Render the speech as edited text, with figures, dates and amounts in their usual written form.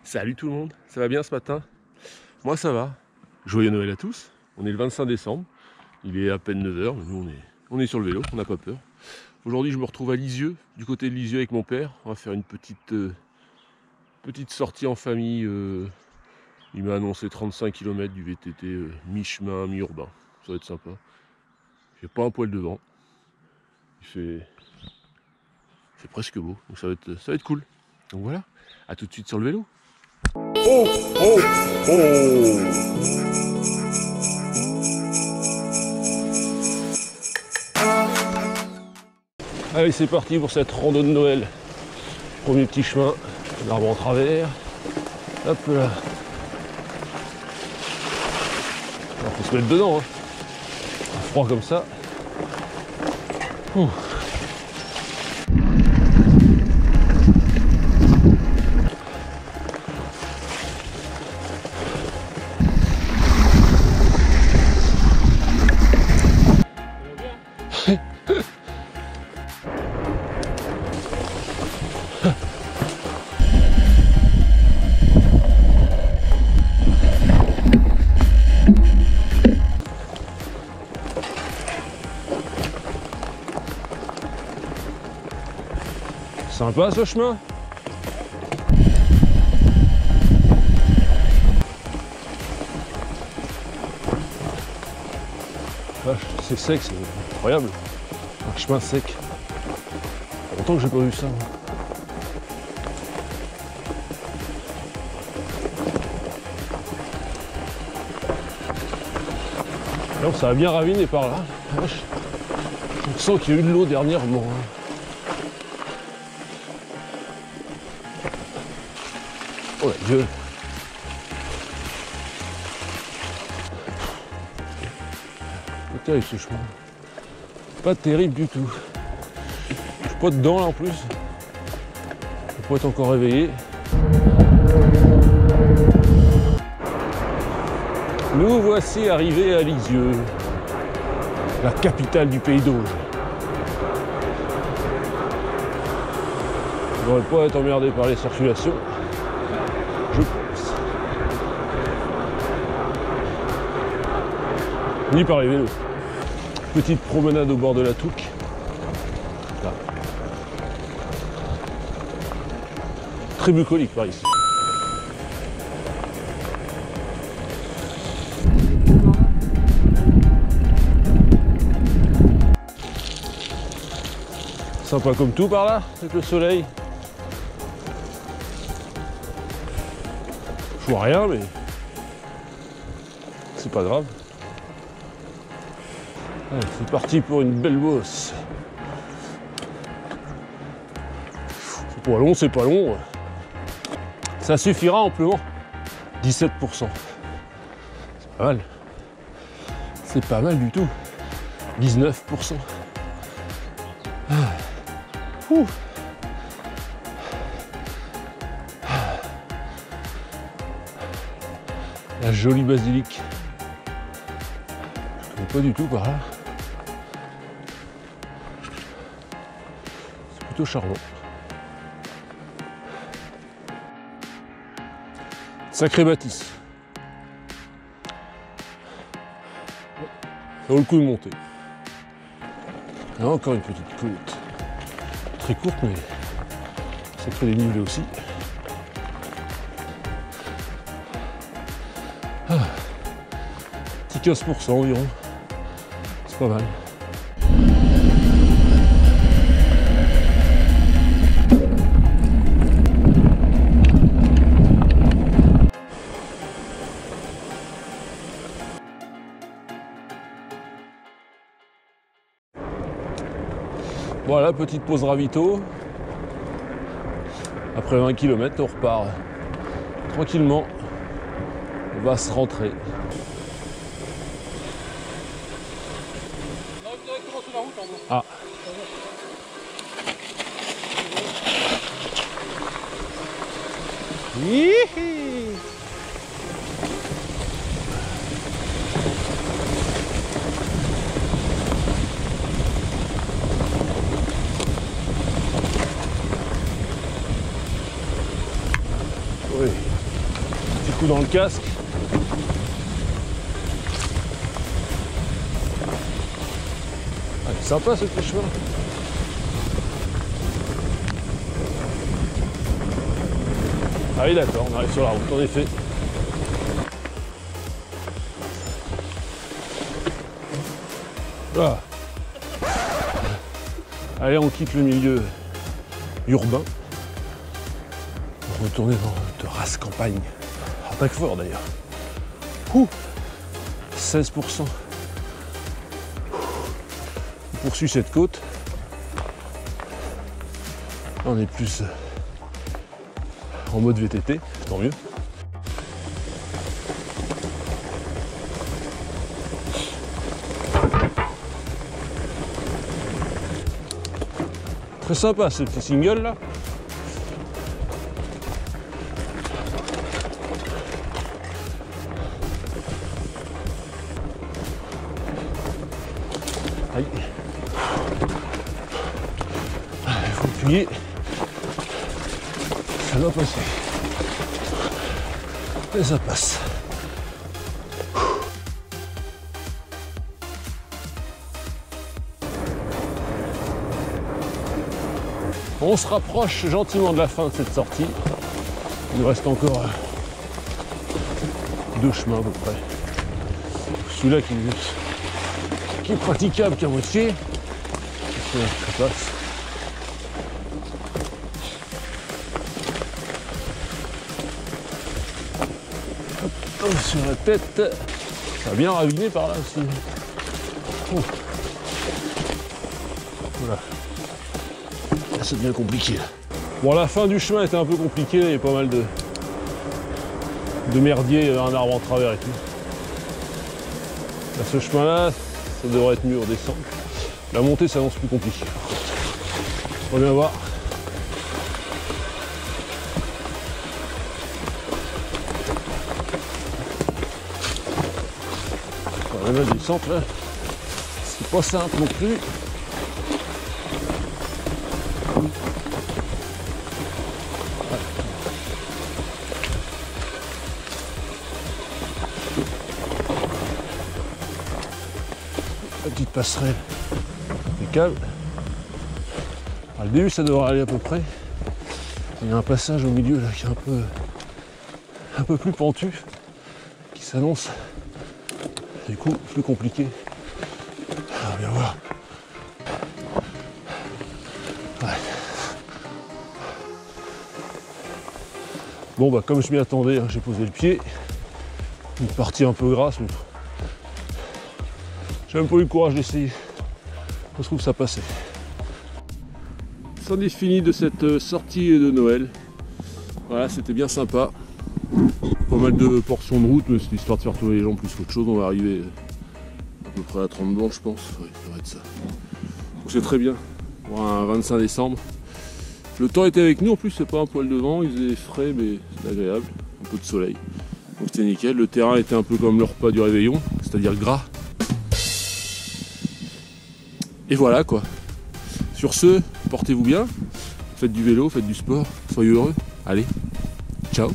Salut tout le monde, ça va bien ce matin? Moi ça va. Joyeux Noël à tous. On est le 25 décembre, il est à peine 9 h, mais nous on est sur le vélo, on n'a pas peur. Aujourd'hui je me retrouve à Lisieux, du côté de Lisieux avec mon père. On va faire une petite sortie en famille. Il m'a annoncé 35 km du VTT mi-chemin, mi-urbain. Ça va être sympa. J'ai pas un poil de vent. Il fait presque beau, donc ça va être cool. Donc voilà, à tout de suite sur le vélo. Oh, oh, oh. Allez, c'est parti pour cette rando de Noël. Premier petit chemin, l'arbre en travers. Hop là. Il faut se mettre dedans, hein. Froid comme ça. Ouh. Sympa ce chemin. C'est sec, c'est incroyable. Un chemin sec. Ça fait longtemps que j'ai pas vu ça. Alors, ça a bien raviné par là. On sent qu'il y a eu de l'eau dernièrement. Oh la gueule. Pas terrible ce chemin. Pas terrible du tout. Je suis pas dedans là en plus. Je pourrais être encore réveillé. Nous voici arrivés à Lisieux, la capitale du pays d'Auge. On ne devrait pas être emmerdé par les circulations. Je pense. Ni par les vélos. Petite promenade au bord de la Touques. Là. Très bucolique par ici. Sympa comme tout par là, avec le soleil. Je vois rien, mais c'est pas grave. Allez, c'est parti pour une belle bosse. C'est pas long, c'est pas long. Ça suffira amplement. 17%. C'est pas mal. C'est pas mal du tout. 19%. Ah. Ouh. La jolie basilique. Je connais pas du tout par là. C'est plutôt charmant. Sacrée bâtisse. Ça vaut le coup de monter. Et encore une petite côte. Très courte mais sacrée dénivelée aussi. Ah, petit 15% environ, c'est pas mal. Voilà, petite pause ravito. Après 20 km, on repart tranquillement. On va se rentrer. Ah. Hihi. Oui. coup dans le casque. Ah, c'est sympa ce petit chemin. Ah oui d'accord, on arrive sur la route en effet. Ah. Allez, on quitte le milieu urbain pour retourner dans de race campagne. Attaque fort d'ailleurs. 16%. On poursuit cette côte. On est plus en mode VTT, tant mieux. Très sympa ce petit single là. Aïe. Il faut appuyer. Ça doit passer. Et ça passe. On se rapproche gentiment de la fin de cette sortie. Il nous reste encore 2 chemins à peu près. Celui-là qui est praticable qu'à moitié. Ça passe. Hop, sur la tête. Ça a bien raviné par là aussi. Voilà. Ça devient compliqué là. Bon, la fin du chemin était un peu compliquée, il y avait pas mal de merdier, il y avait un arbre en travers et tout. Là, ce chemin là, ça devrait être mieux en descente. La montée s'annonce plus compliquée. On va bien voir. La descente là, c'est pas simple non plus. Petite passerelle impeccable. Le début ça devrait aller à peu près. Il y a un passage au milieu là qui est un peu plus pentu, qui s'annonce du coup plus compliqué. On va bien voir. Ouais. Bon bah comme je m'y attendais, hein, j'ai posé le pied. Une partie un peu grasse, mais j'ai même pas eu le courage d'essayer. Je trouve que ça passait. C'en est fini de cette sortie de Noël. Voilà, c'était bien sympa. Pas mal de portions de route, mais c'est histoire de faire tourner les gens plus qu'autre chose. On va arriver à peu près à 30 bornes, je pense. Ouais, ça va être ça. Donc c'est très bien pour un 25 décembre. Le temps était avec nous, en plus c'est pas un poil de vent, il faisait frais mais c'est agréable. Un peu de soleil. Donc c'était nickel. Le terrain était un peu comme le repas du réveillon, c'est-à-dire gras. Et voilà quoi. Sur ce, portez-vous bien, faites du vélo, faites du sport, soyez heureux. Allez, ciao.